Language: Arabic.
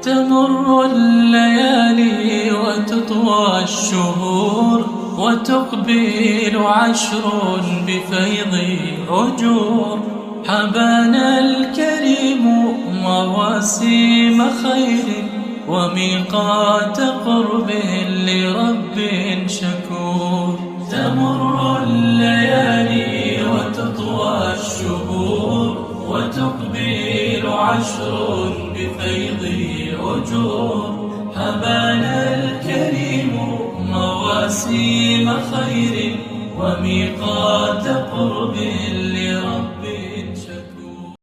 تمر الليالي وتطوى الشهور، وتقبل عشر بفيض أجور. حبانا الكريم مواسم خير، وميقات قرب لرب شكور. تمر الليالي وتطوى الشهور، وتقبل عشر بفيض أجور. حبانا الكريم مواسم خير، وميقات قرب لرب